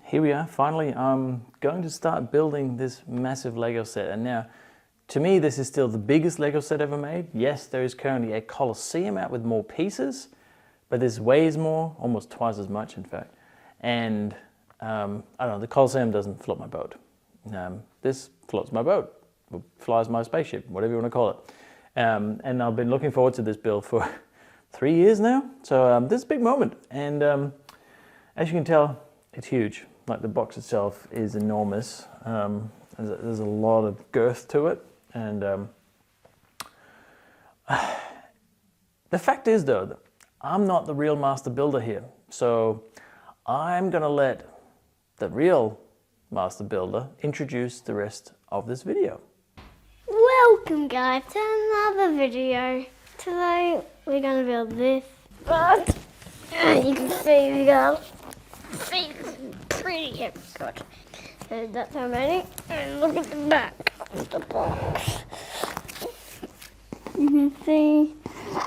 here we are, finally. I'm going to start building this massive Lego set. And now, to me, this is still the biggest Lego set ever made. Yes, there is currently a Colosseum out with more pieces, but this weighs more, almost twice as much, in fact. And I don't know, the Colosseum doesn't float my boat. This floats my boat, or flies my spaceship, whatever you want to call it. And I've been looking forward to this build for 3 years now. So this is a big moment. And as you can tell, it's huge. Like, the box itself is enormous. There's a lot of girth to it. And the fact is, though, that I'm not the real master builder here. So I'm going to let the real master builder introduce the rest of this video. Welcome, guys, to another video. Today we're going to build this, but you can see we got pretty heavy. Good. So that's how many. And look at the back of the box. You can see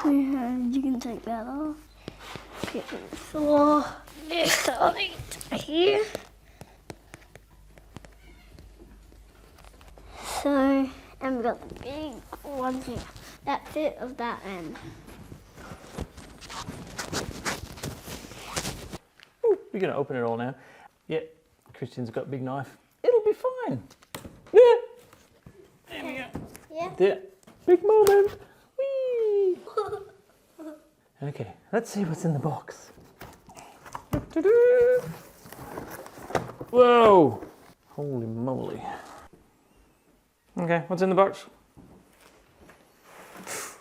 you can take that off. Get the floor this side here. So, and we've got the big one here. That's it of that end. Ooh, we're going to open it all now. Yeah, Christian's got a big knife. It'll be fine. Yeah. There we go. Yeah. There. Big moment. Whee! Okay, let's see what's in the box. Whoa! Holy moly. Okay, what's in the box?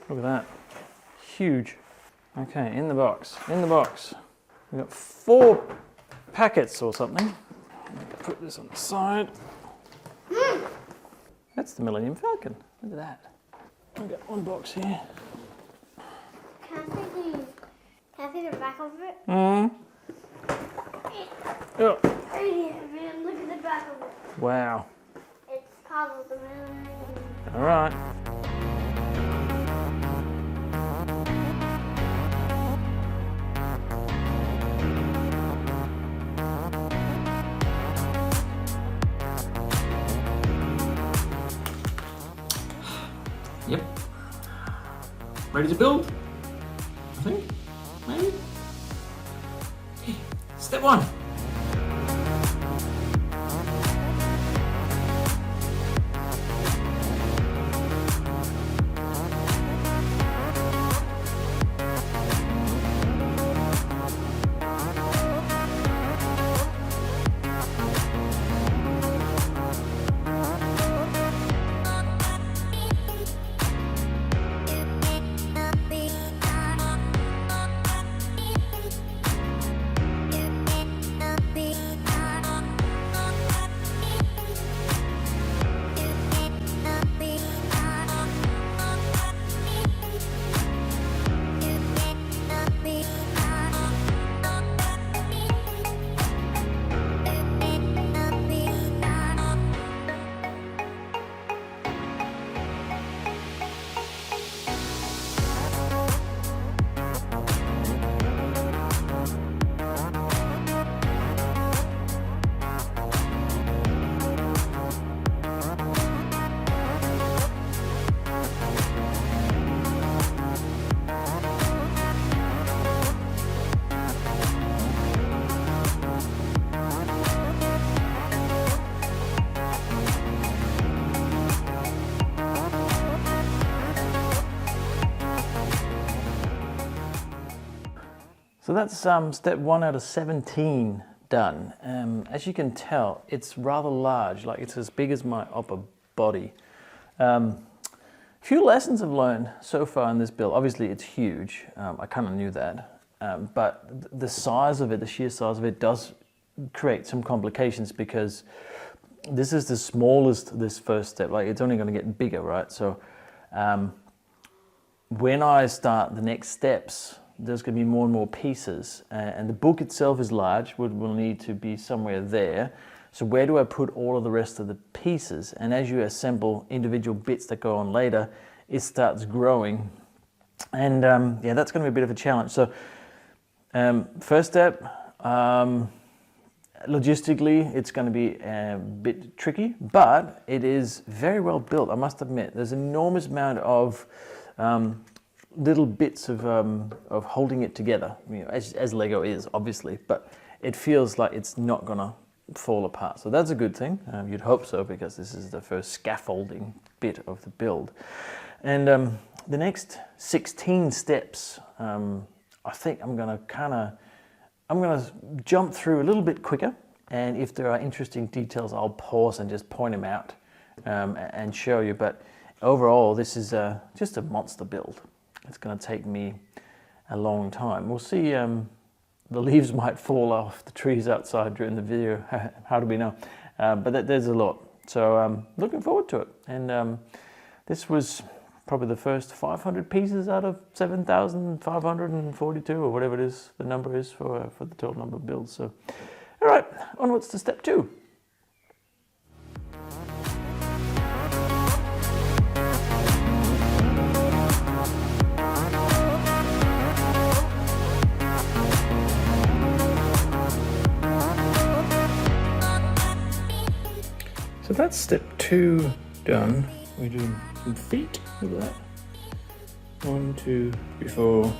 Look at that. Huge. Okay, in the box. In the box. We've got 4 packets or something. Put this on the side. That's the Millennium Falcon. Look at that. We've got one box here. Can I see the back of it? Mm-hmm. Oh. Right here, man. Look at the back of it. Wow. It's called the Millennium. All right. Yep. Ready to build? I think. Maybe. Okay. Step 1. So that's step 1 out of 17 done. As you can tell, it's rather large, like it's as big as my upper body. Few lessons I've learned so far in this build. Obviously it's huge, I kind of knew that, but the size of it, the sheer size of it does create some complications because this is the smallest, this first step, like it's only going to get bigger, right? So when I start the next steps, there's going to be more and more pieces, and the book itself is large, will need to be somewhere there. So where do I put all of the rest of the pieces? And as you assemble individual bits that go on later, it starts growing. And yeah, that's going to be a bit of a challenge. So first step, logistically, it's going to be a bit tricky, but it is very well built, I must admit. There's an enormous amount of little bits of holding it together, you know, as Lego is, obviously, but it feels like it's not going to fall apart. So that's a good thing. You'd hope so, because this is the first scaffolding bit of the build. And the next 16 steps, I think I'm going to jump through a little bit quicker, and if there are interesting details, I'll pause and just point them out and show you. But overall, this is just a monster build. It's going to take me a long time. We'll see. The leaves might fall off the trees outside during the video. How do we know? But there's a lot. So looking forward to it. And this was probably the first 500 pieces out of 7,542, or whatever it is, the number is for the total number of builds. So, all right, onwards to step 2. So that's step 2 done. We do some feet, look at that. 1, 2, 3, 4,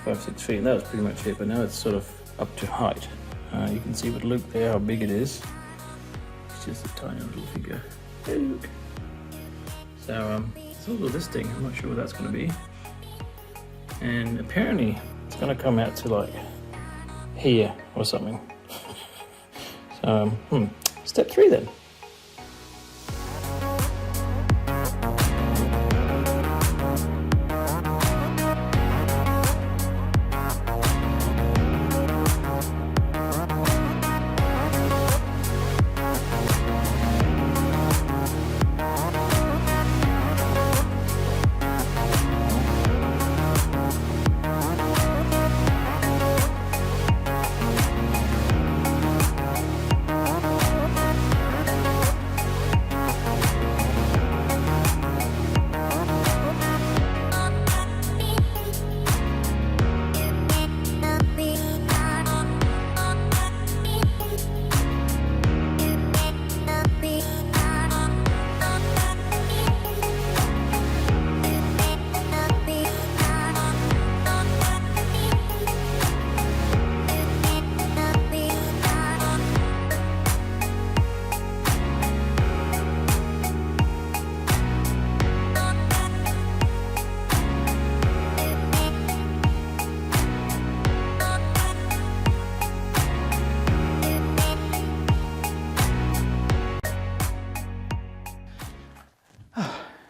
5, 6 feet. That was pretty much it, but now it's sort of up to height. You can see with Luke there how big it is. It's just a tiny little figure. Hey Luke. So it's also this thing, I'm not sure what that's going to be. And apparently it's going to come out to like here or something. So step 3 then.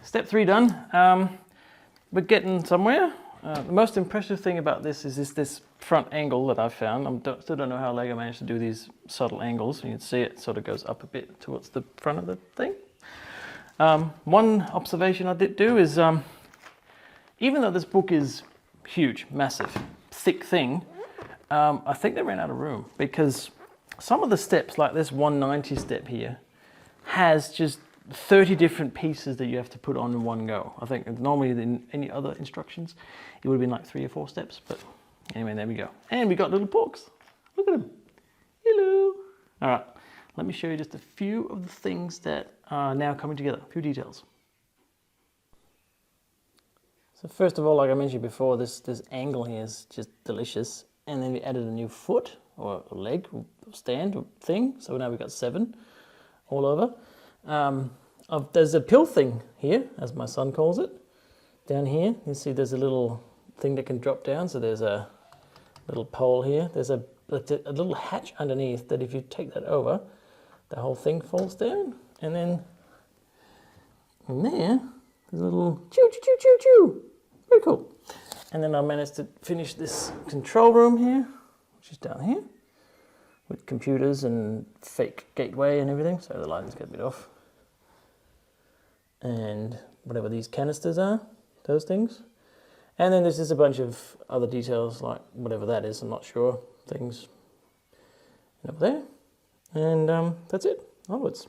Step 3 done. We're getting somewhere. The most impressive thing about this is this front angle that I found. I still don't know how Lego managed to do these subtle angles. You can see it sort of goes up a bit towards the front of the thing. One observation I did do is, even though this book is huge, massive, thick thing, I think they ran out of room, because some of the steps, like this 190 step here, has just 30 different pieces that you have to put on in one go. I think normally in any other instructions, it would have been like 3 or 4 steps, but anyway, there we go. And we got little porks. Look at them. Hello. All right, let me show you just a few of the things that are now coming together, a few details. So first of all, like I mentioned before, this angle here is just delicious. And then we added a new foot or a leg or stand or thing. So now we've got 7 all over. There's a pill thing here, as my son calls it. Down here, you see there's a little thing that can drop down. So there's a little pole here. There's a little hatch underneath that if you take that over, the whole thing falls down. And then in there, there's a little choo choo choo choo choo. Very cool. And then I managed to finish this control room here, which is down here, with computers and fake gateway and everything. So the lights get a bit off. And whatever these canisters are, those things. And then there's just a bunch of other details, like whatever that is, I'm not sure, things over there. And that's it, onwards.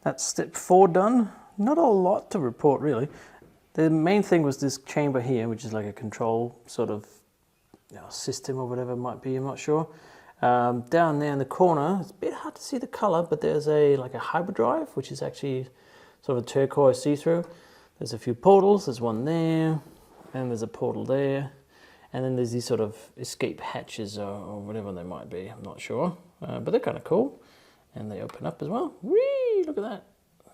That's step 4 done. Not a lot to report really. The main thing was this chamber here, which is like a control sort of system or whatever it might be, I'm not sure. Down there in the corner, it's a bit hard to see the color, but there's like a hyperdrive, which is actually sort of a turquoise see-through. There's a few portals, there's one there, and there's a portal there. And then there's these sort of escape hatches or whatever they might be, I'm not sure. But they're kind of cool. And they open up as well. Whee! Look at that.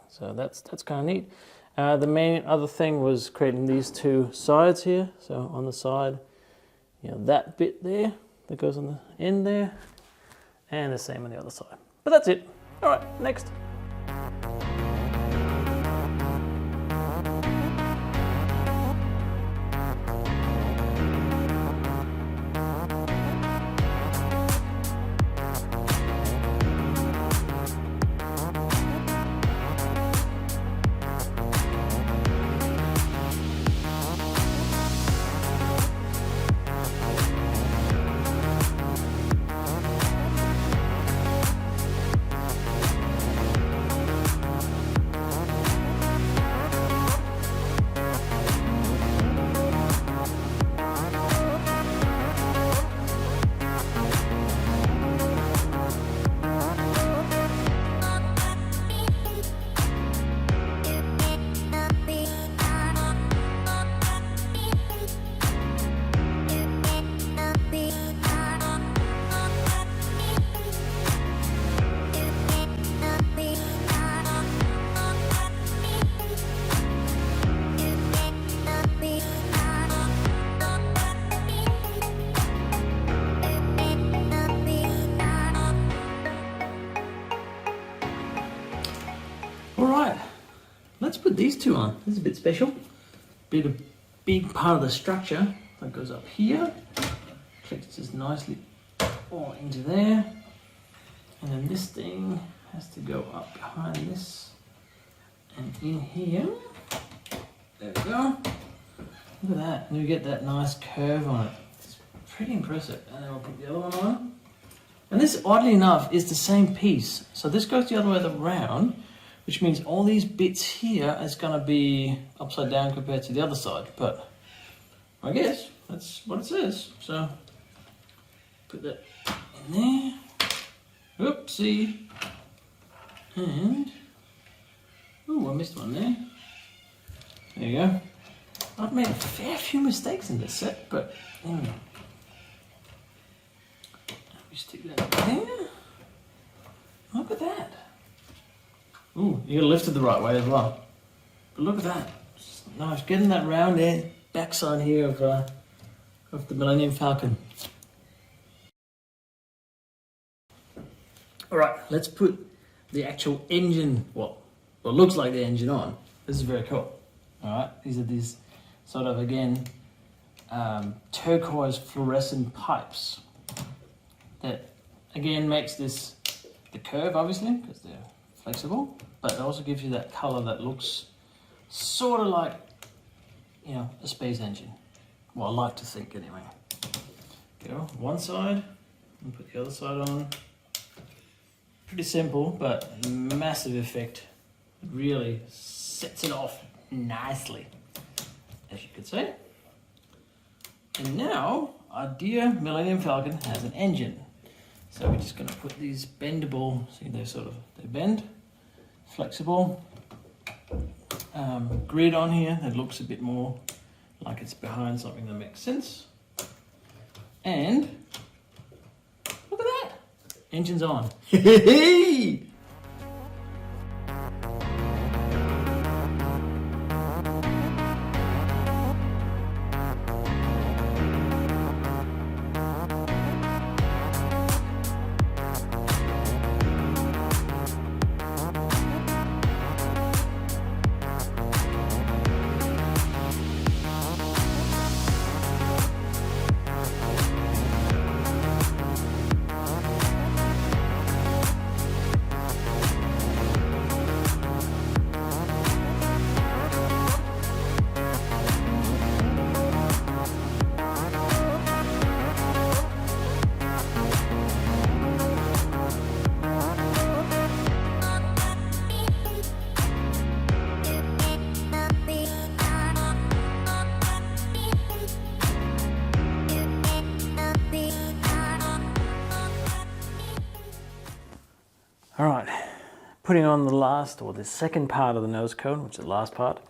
So that's kind of neat. The main other thing was creating these 2 sides here. So on the side, that bit there that goes on the end there, and the same on the other side. But that's it. All right, next. Alright, let's put these 2 on. This is a bit special. A big part of the structure that goes up here. Clicks just nicely all into there. And then this thing has to go up behind this and in here. There we go. Look at that. And you get that nice curve on it. It's pretty impressive. And then we'll put the other one on. And this, oddly enough, is the same piece. So this goes the other way around, which means all these bits here is going to be upside down compared to the other side. But I guess that's what it says. So put that in there. Oopsie. And, oh, I missed one there. There you go. I've made a fair few mistakes in this set, but anyway. We stick that there. Look at that. Ooh, you gotta lift it the right way as well. But look at that. It's nice, getting that round backside here of the Millennium Falcon. All right, let's put the actual engine, what looks like the engine on. This is very cool. All right, these are these sort of, again, turquoise fluorescent pipes that, again, makes this the curve, obviously, because they're flexible, but it also gives you that color that looks sort of like, a space engine. Well, I like to think anyway. Go one side and put the other side on. Pretty simple, but massive effect. It really sets it off nicely, as you could say. And now our dear Millennium Falcon has an engine. So we're just going to put these bendable, see they bend, flexible grid on here that looks a bit more like it's behind something that makes sense. And look at that, engine's on. All right, putting on the last or the second part of the nose cone, which is the last part.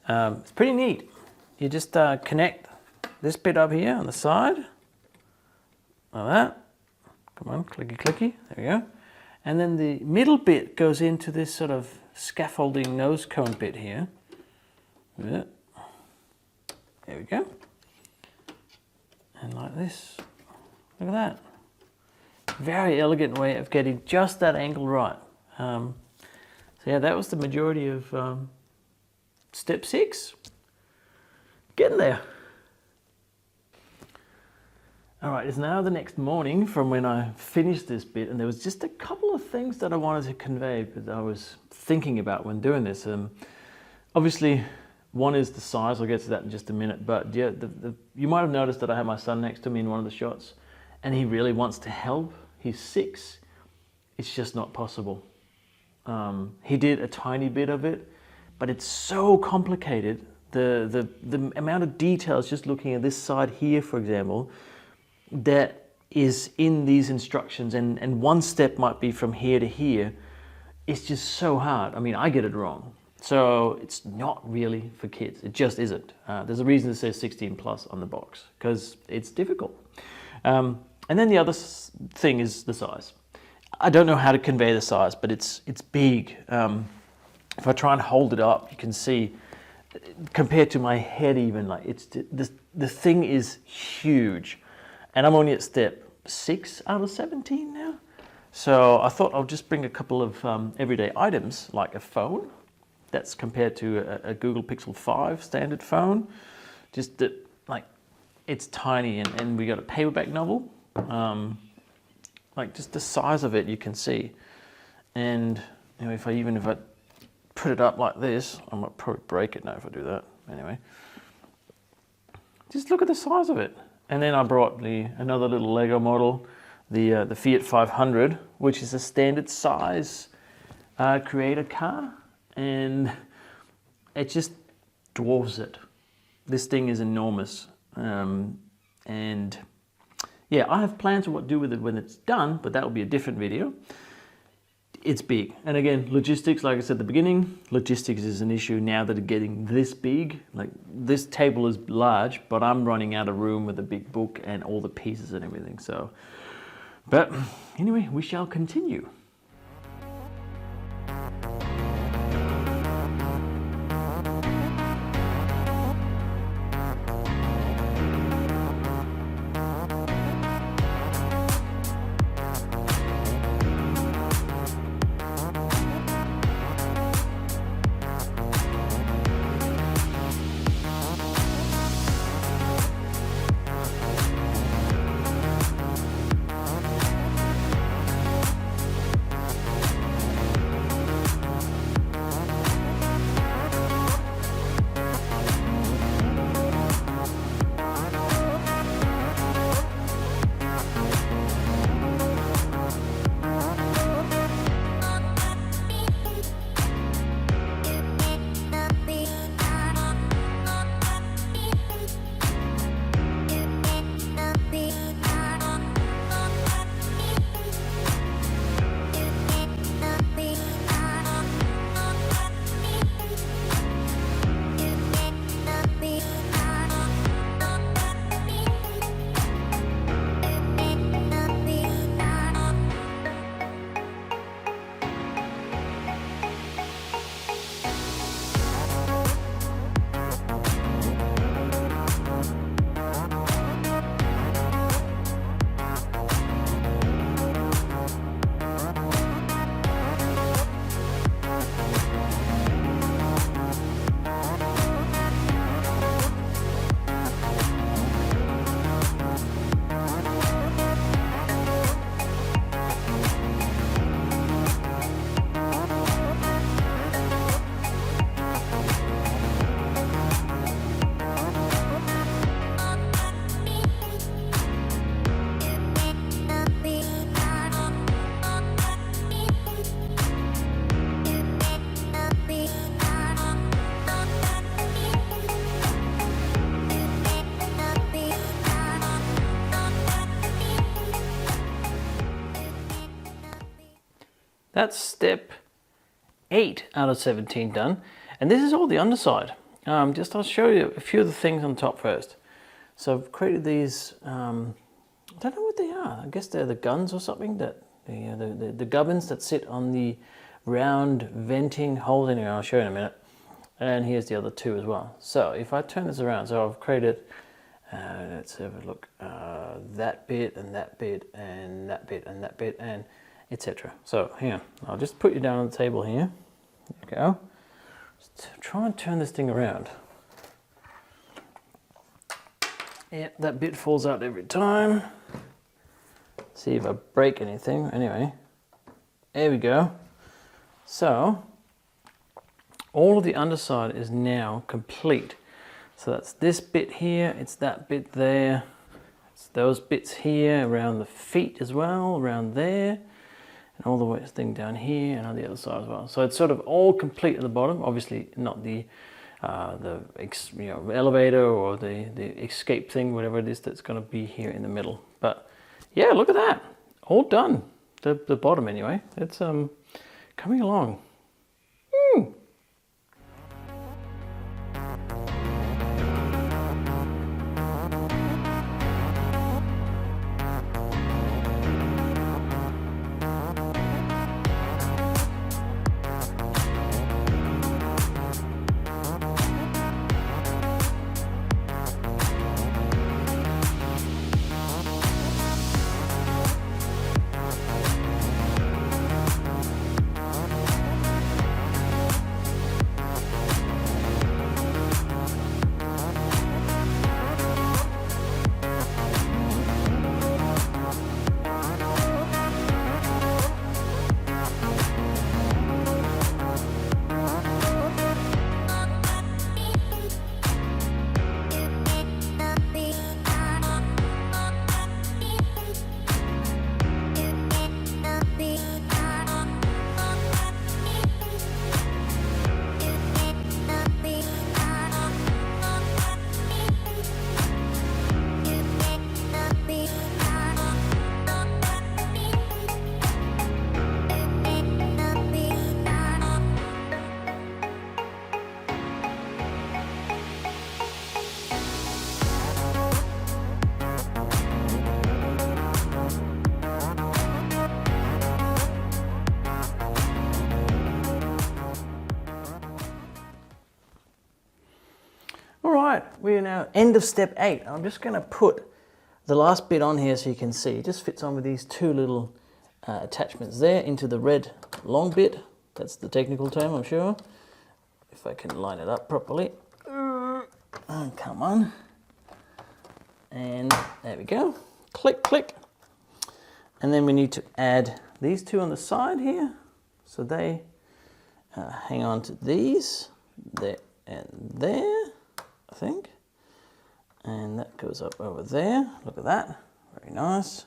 It's pretty neat. You just connect this bit up here on the side, like that. Come on, clicky clicky, there we go. And then the middle bit goes into this sort of scaffolding nose cone bit here. There we go. And like this, look at that. Very elegant way of getting just that angle right. So yeah, that was the majority of step 6. Getting there. All right, it's now the next morning from when I finished this bit, and there was just a couple of things that I wanted to convey that I was thinking about when doing this. Obviously, one is the size. I'll get to that in just a minute. But yeah, you might have noticed that I had my son next to me in one of the shots, and he really wants to help. He's 6. It's just not possible. He did a tiny bit of it, but it's so complicated. The amount of details, just looking at this side here, for example, that is in these instructions, and one step might be from here to here. It's just so hard. I mean, I get it wrong. So it's not really for kids. It just isn't. There's a reason it says 16 plus on the box, because it's difficult. And then the other thing is the size. I don't know how to convey the size, but it's big. If I try and hold it up, you can see, compared to my head even, like the thing is huge. And I'm only at step 6 out of 17 now. So I thought I'll just bring a couple of everyday items, like a phone. That's compared to a Google Pixel 5 standard phone. Just that, like, it's tiny, and we got a paperback novel. Like, just the size of it, you can see. And you know, if I put it up like this, I might probably break it now if I do that. Anyway, just look at the size of it. And then I brought another little Lego model, the Fiat 500, which is a standard size creator car, and it just dwarfs it. This thing is enormous, and yeah, I have plans of what to do with it when it's done, but that will be a different video. It's big, and again, logistics, like I said at the beginning, logistics is an issue now that it's getting this big. Like, this table is large, but I'm running out of room with a big book and all the pieces and everything. So, but anyway, we shall continue. That's step 8 out of 17 done. And this is all the underside. I'll show you a few of the things on top first. So I've created these, I don't know what they are. I guess they're the guns or something, that the gubbins that sit on the round venting holes. Anyway, I'll show you in a minute. And here's the other two as well. So if I turn this around, so I've created, let's have a look, that bit and that bit and that bit and that bit and etc. So here, I'll just put you down on the table here. There you go. Just try and turn this thing around. Yeah, that bit falls out every time. See if I break anything. Anyway, there we go. So all of the underside is now complete. So that's this bit here, it's that bit there, it's those bits here around the feet as well, around there, and all the way thing down here and on the other side as well. So it's sort of all complete at the bottom. Obviously not the elevator or the escape thing, whatever it is that's going to be here in the middle. But yeah, look at that, all done. The bottom anyway. It's coming along. We are now end of step 8. I'm just going to put the last bit on here so you can see. It just fits on with these two little attachments there into the red long bit. That's the technical term, I'm sure. If I can line it up properly. Oh, come on. And there we go. Click, click. And then we need to add these two on the side here. So they hang on to these, there and there, I think. And that goes up over there. Look at that. Very nice.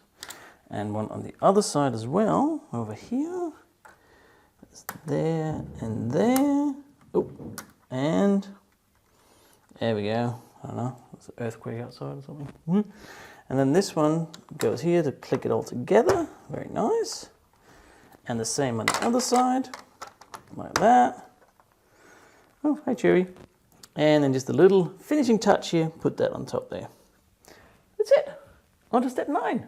And one on the other side as well, over here. That's there and there. Oh, and there we go. I don't know, there's an earthquake outside or something. And then this one goes here to click it all together. Very nice. And the same on the other side, like that. Oh, hi Chewy. And then just a little finishing touch here, put that on top there. That's it. On to step 9.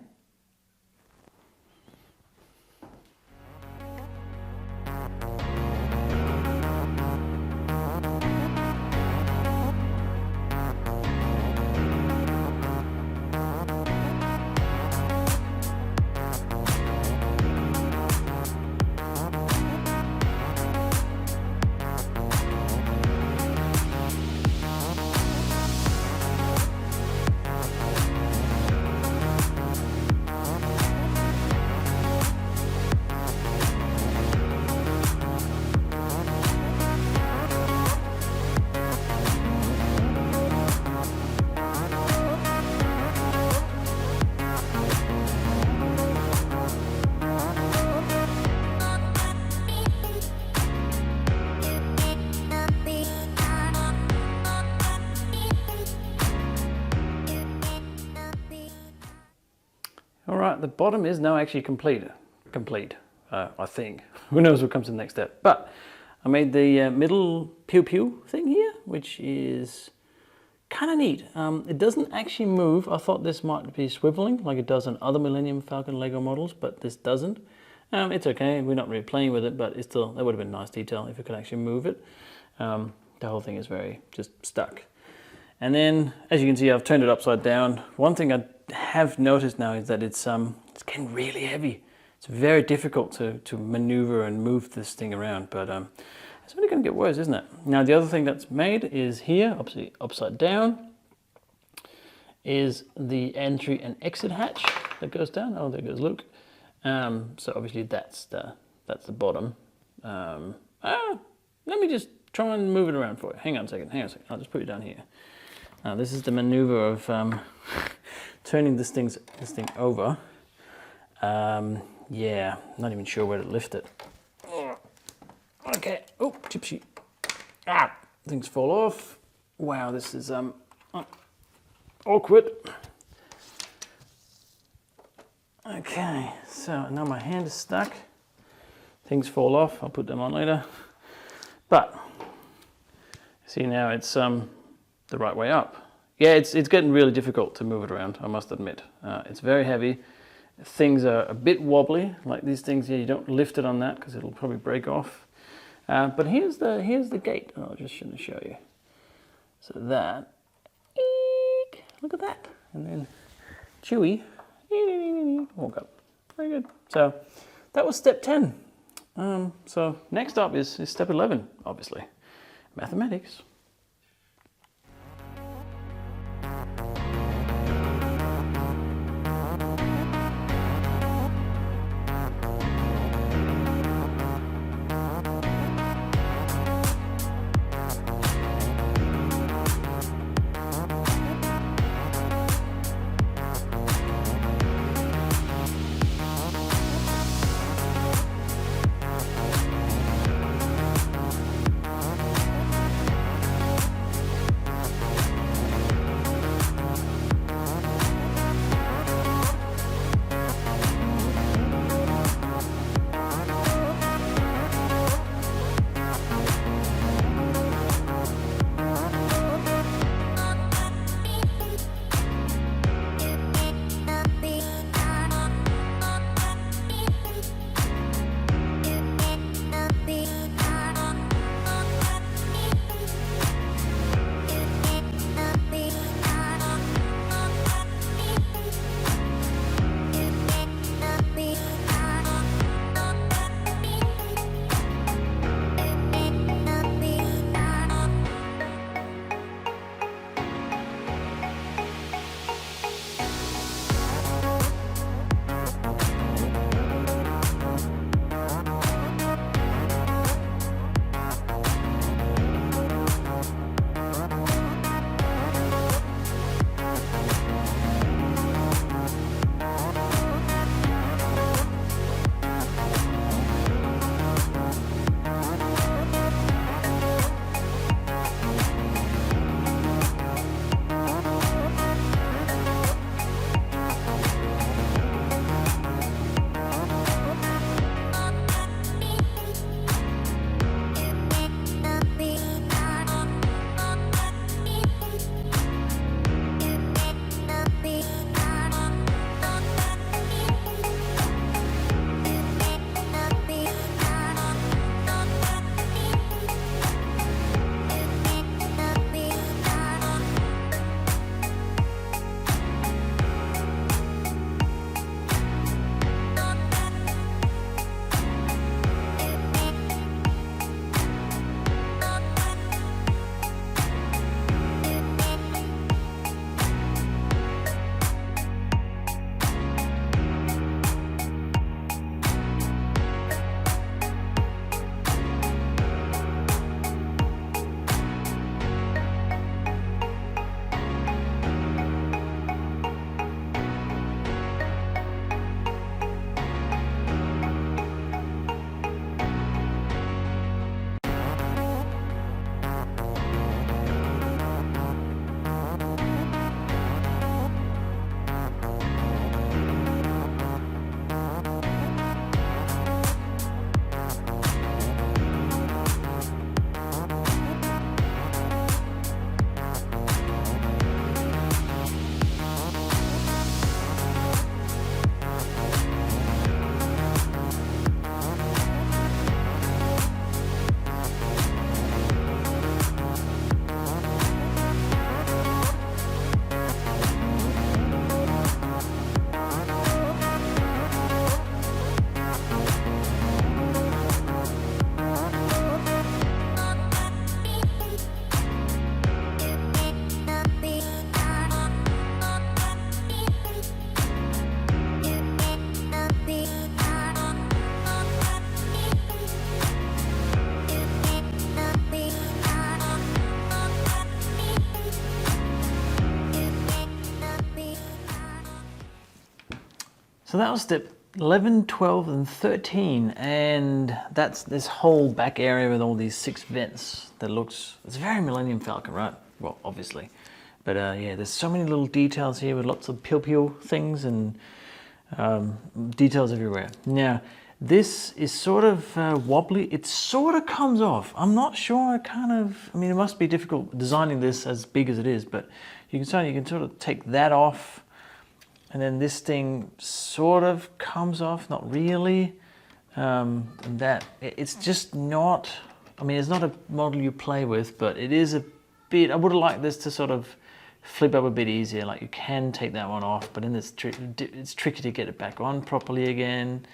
All right, the bottom is now actually complete. I think. Who knows what comes in the next step. But I made the middle pew thing here, which is kind of neat. It doesn't actually move. I thought this might be swiveling like it does on other Millennium Falcon Lego models, but this doesn't. It's okay, we're not really playing with it, but it's still, that would have been nice detail if it could actually move it. The whole thing is very just stuck. And then, as you can see, I've turned it upside down. One thing I have noticed now is that it's getting really heavy. It's very difficult to maneuver and move this thing around, but it's only going to get worse, isn't it? Now, the other thing that's made is here, obviously upside down, is the entry and exit hatch that goes down. Oh, there goes Luke. So obviously that's the bottom. Let me just try and move it around for you. Hang on a second. I'll just put you down here. This is the maneuver of turning this thing over. Yeah, not even sure where to lift it. Okay. Oh, chip sheet. Things fall off. Wow, this is awkward. Okay, so now my hand is stuck. Things fall off. I'll put them on later. But see, now it's the right way up. Yeah, it's getting really difficult to move it around, I must admit. It's very heavy. Things are a bit wobbly, like these things here. You don't lift it on that because it'll probably break off. But here's the gate. I'll just show you. So that, look at that, and then Chewy walk up. Very good. So that was step 10. So next up is step 11, obviously, mathematics. that was step 11, 12, and 13, and that's this whole back area with all these 6 vents that looks, it's very Millennium Falcon, right? Well, obviously. But yeah, there's so many little details here with lots of pew things and details everywhere. Now, this is sort of wobbly. It sort of comes off. I'm not sure, I mean, it must be difficult designing this as big as it is, but you can sort of take that off. And then this thing sort of comes off, not really. And that, it's just not, I mean, it's not a model you play with, but it is a bit, I would have liked this to sort of flip up a bit easier. Like you can take that one off, but then it's tricky to get it back on properly again.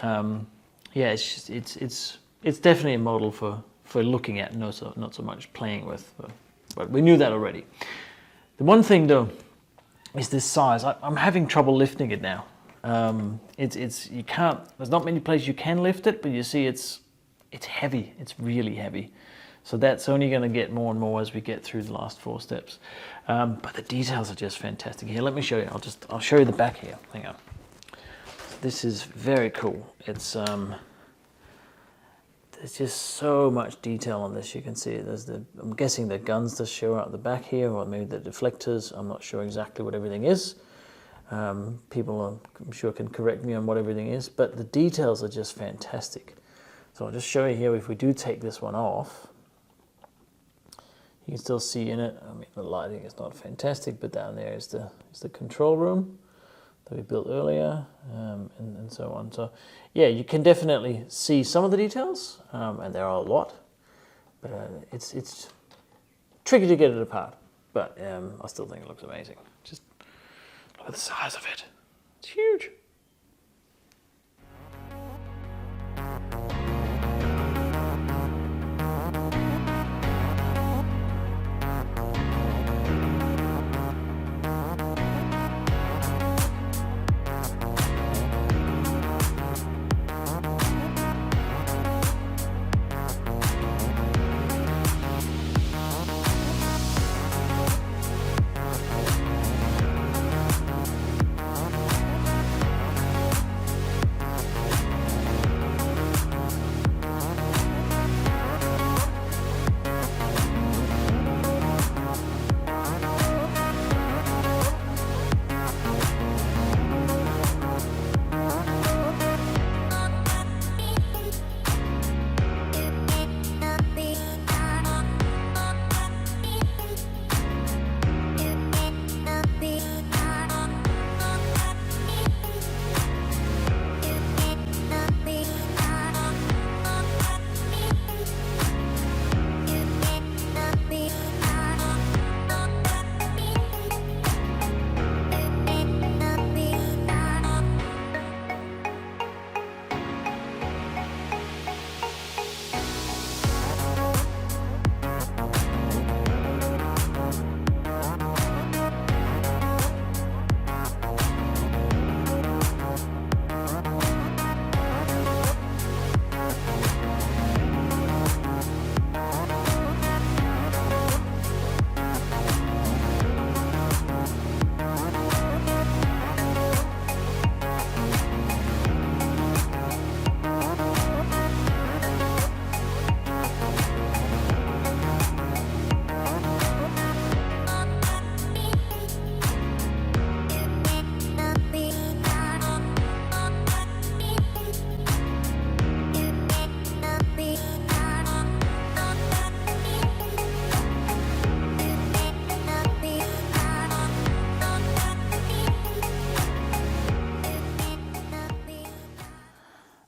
Yeah, it's definitely a model for looking at, not so much playing with, but we knew that already. The one thing though, is this size. I'm having trouble lifting it now. You can't, there's not many places you can lift it, but you see it's heavy, it's really heavy. So that's only gonna get more and more as we get through the last 4 steps. But the details are just fantastic. Here, let me show you, I'll show you the back here, hang on. This is very cool. It's, there's just so much detail on this. You can see there's I'm guessing the guns that show out the back here, or maybe the deflectors. I'm not sure exactly what everything is. People, I'm sure, can correct me on what everything is, but the details are just fantastic. So I'll just show you here, if we do take this one off, you can still see in it, I mean, the lighting is not fantastic, but down there is the control room that we built earlier, and so on. So yeah, you can definitely see some of the details, and there are a lot, but it's tricky to get it apart, but I still think it looks amazing. Just look at the size of it, it's huge.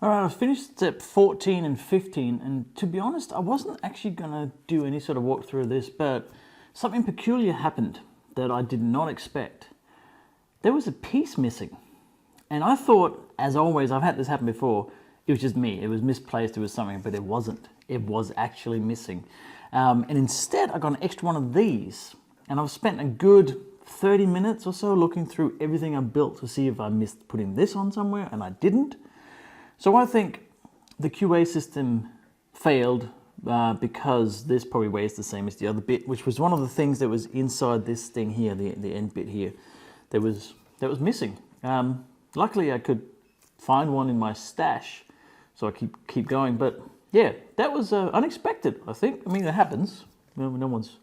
Alright, I've finished step 14 and 15, and to be honest, I wasn't actually going to do any sort of walkthrough of this, but something peculiar happened that I did not expect. There was a piece missing, and I thought, as always, I've had this happen before, it was just me, it was misplaced, it was something, but it wasn't. It was actually missing. And instead, I got an extra one of these, and I've spent a good 30 minutes or so looking through everything I built to see if I missed putting this on somewhere, and I didn't. So I think the QA system failed because this probably weighs the same as the other bit, which was one of the things that was inside this thing here, the end bit here, that was missing. And Luckily, I could find one in my stash, so I keep going. But yeah, that was unexpected, I think. I mean, it happens. No one's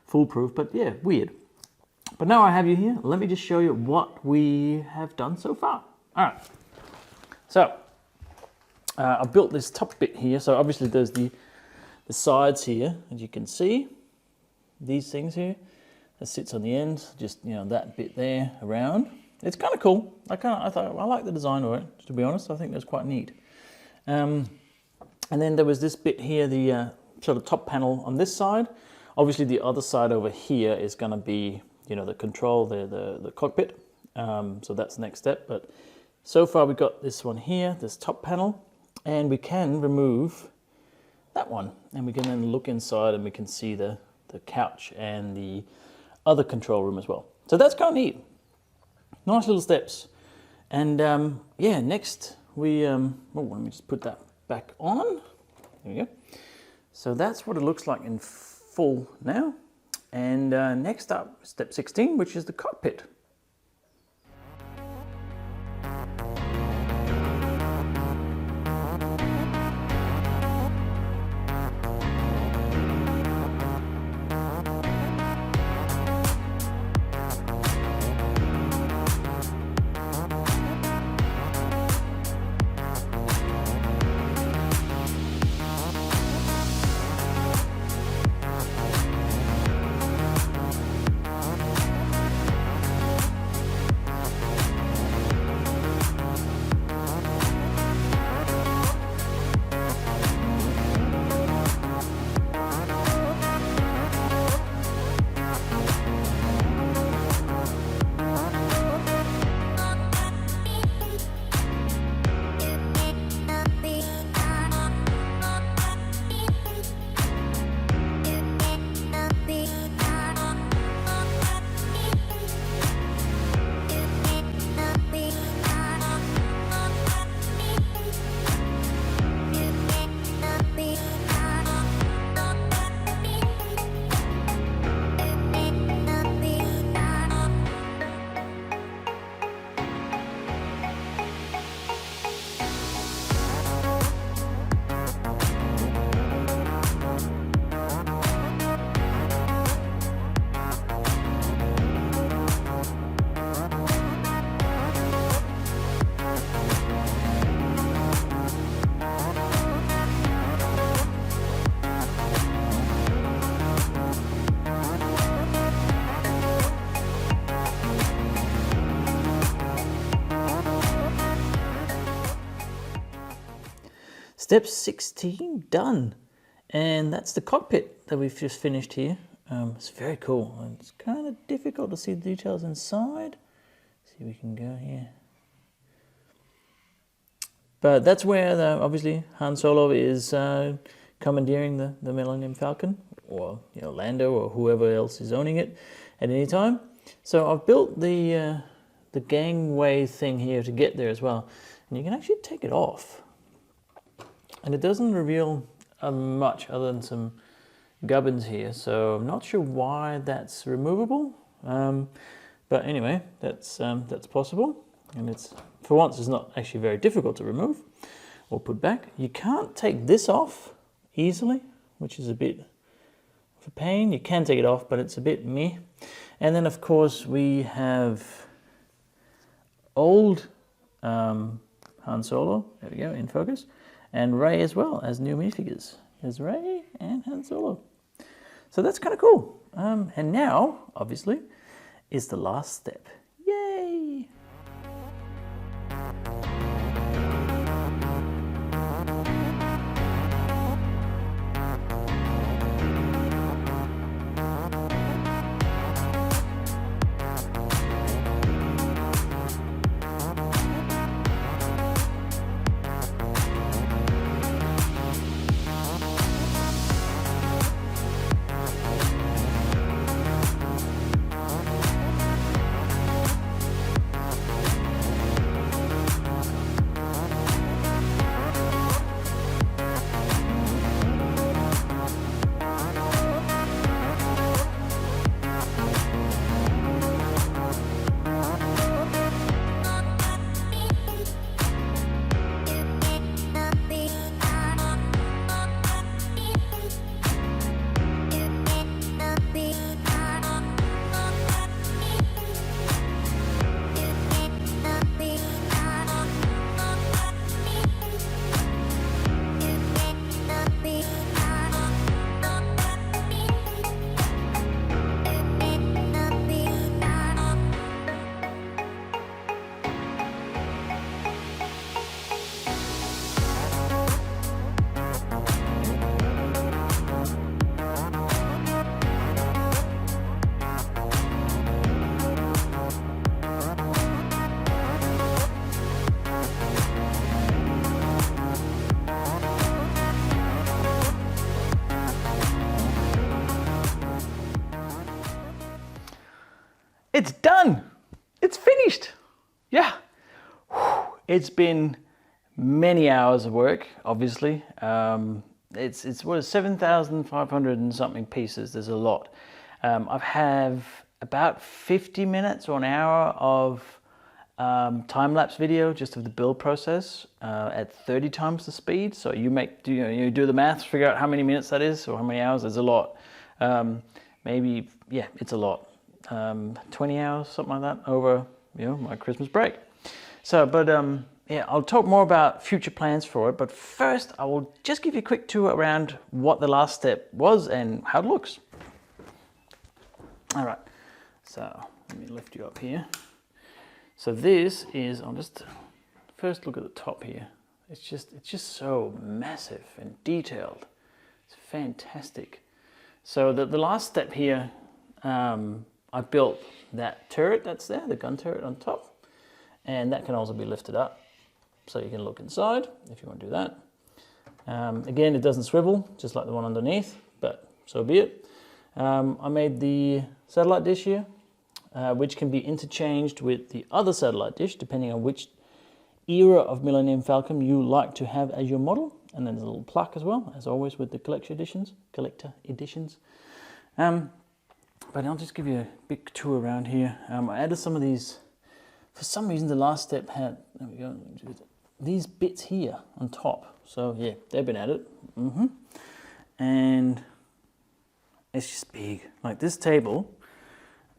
foolproof, but yeah, weird. But now I have you here. Let me just show you what we have done so far. All right. So I built this top bit here. So obviously there's the sides here, as you can see. These things here that sits on the end. Just that bit there around. It's kind of cool. I like the design of it. To be honest, I think that's quite neat. And then there was this bit here, the sort of top panel on this side. Obviously, the other side over here is going to be the control, the cockpit. So that's the next step. But so far we've got this one here, this top panel, and we can remove that one. And we can then look inside and we can see the couch and the other control room as well. So that's kind of neat. Nice little steps. And yeah, next we, let me just put that back on. There we go. So that's what it looks like in full now. And next up, step 16, which is the cockpit. Step 16 done, and that's the cockpit that we've just finished here. It's very cool. It's kind of difficult to see the details inside. See if we can go here. But that's where obviously Han Solo is commandeering the Millennium Falcon, or Lando or whoever else is owning it at any time. So I've built the gangway thing here to get there as well, and you can actually take it off. And it doesn't reveal much other than some gubbins here, so I'm not sure why that's removable. But anyway, that's possible, and for once it's not actually very difficult to remove or put back. You can't take this off easily, which is a bit of a pain. You can take it off, but it's a bit meh. And then of course we have old Han Solo. There we go, in focus. And Rey as well as new minifigures. There's Rey and Han Solo. So that's kind of cool. And now, obviously, is the last step. Yay! it's done. It's finished. Yeah. It's been many hours of work, obviously. It's what is 7,500 and something pieces. There's a lot. I have about 50 minutes or an hour of time-lapse video just of the build process at 30 times the speed. So you do the maths, figure out how many minutes that is or how many hours. There's a lot. Maybe, yeah, it's a lot. 20 hours, something like that, over my Christmas break. So, but yeah, I'll talk more about future plans for it. But first, I will just give you a quick tour around what the last step was and how it looks. All right. So let me lift you up here. So this is, I'll just first look at the top here. It's just so massive and detailed. It's fantastic. So the last step here, I built that turret that's there, the gun turret on top, and that can also be lifted up. So you can look inside if you want to do that. Again, it doesn't swivel, just like the one underneath, but so be it. I made the satellite dish here, which can be interchanged with the other satellite dish, depending on which era of Millennium Falcon you like to have as your model. And then there's a little plaque as well, as always with the collector editions. But I'll just give you a big tour around here. I added some of these, for some reason the last step had, there we go, these bits here on top. So yeah, they've been added. And it's just big. Like this table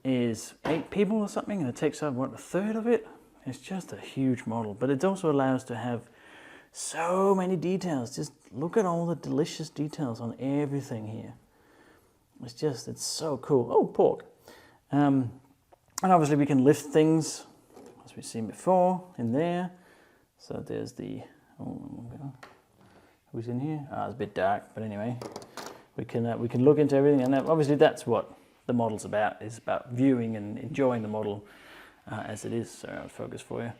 is 8 people or something, and it takes up, what, a third of it? It's just a huge model, but it also allows to have so many details. Just look at all the delicious details on everything here. It's so cool. Oh, pork. And obviously we can lift things, as we've seen before, in there. So there's the, who's in here? It's a bit dark, but anyway, we can look into everything, and obviously that's what the model's about. It's about viewing and enjoying the model as it is. So I'll focus for you.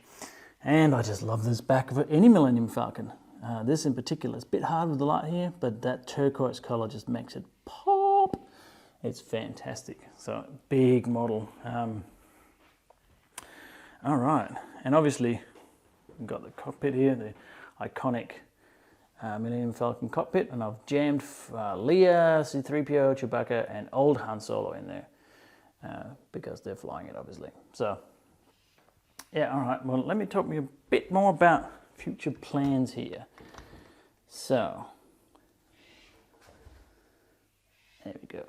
And I just love this back of it. Any Millennium Falcon. This in particular is a bit hard with the light here, but that turquoise color just makes it pop. It's fantastic. So big model. All right, and obviously we've got the cockpit here, the iconic Millennium Falcon cockpit, and I've jammed Leia, C-3PO, Chewbacca, and old Han Solo in there because they're flying it, obviously. So yeah, all right. Well, let me talk to you a bit more about future plans here. So there we go.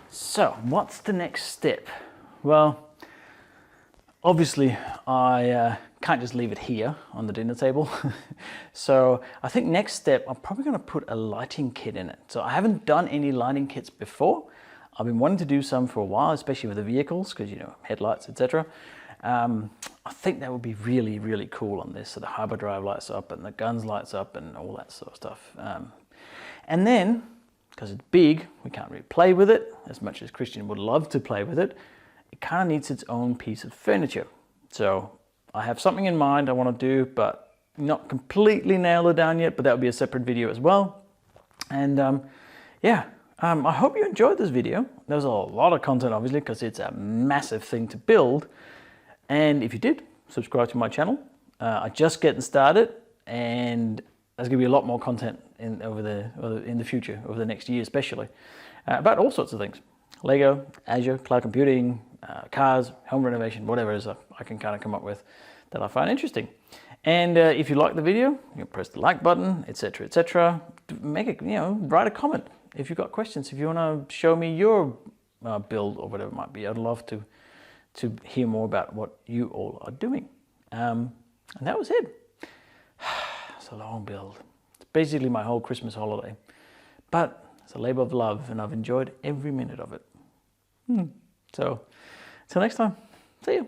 So what's the next step? Well, obviously I can't just leave it here on the dinner table. So I think next step, I'm probably going to put a lighting kit in it. So I haven't done any lighting kits before. I've been wanting to do some for a while, especially with the vehicles, because headlights, etc. I think that would be really, really cool on this. So the hyperdrive lights up and the guns lights up and all that sort of stuff. And then, because it's big, we can't really play with it as much as Christian would love to play with it. It kind of needs its own piece of furniture. So I have something in mind I want to do, but not completely nailed it down yet, but that would be a separate video as well. And yeah, I hope you enjoyed this video. There's a lot of content, obviously, because it's a massive thing to build. And if you did, subscribe to my channel. I'm just getting started, and there's going to be a lot more content in the future, over the next year especially, about all sorts of things. Lego, Azure, cloud computing, cars, home renovation, whatever it is I can kind of come up with that I find interesting. And if you like the video, you can press the like button, etc., etc. Make it, write a comment if you've got questions. If you want to show me your build or whatever it might be, I'd love to hear more about what you all are doing. And that was it. It's a long build. It's basically my whole Christmas holiday, but it's a labor of love, and I've enjoyed every minute of it. So, till next time, see you.